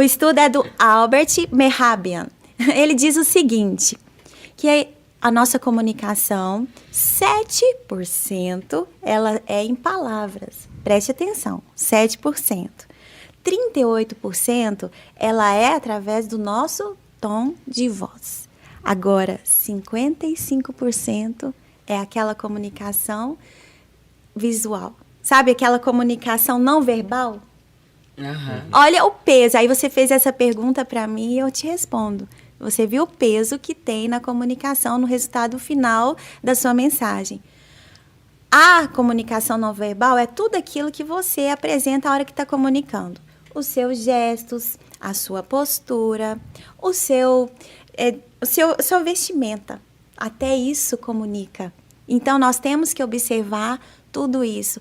O estudo é do Albert Mehrabian. Ele diz o seguinte, que a nossa comunicação, 7% ela é em palavras. Preste atenção, 7%. 38% ela é através do nosso tom de voz. Agora, 55% é aquela comunicação visual. Sabe aquela comunicação não verbal? Aham. Olha o peso. Aí você fez essa pergunta para mim e eu te respondo. Você viu o peso que tem na comunicação, no resultado final da sua mensagem. A comunicação não verbal é tudo aquilo que você apresenta a hora que está comunicando. Os seus gestos, a sua postura, sua vestimenta. Até isso comunica. Então, nós temos que observar tudo isso.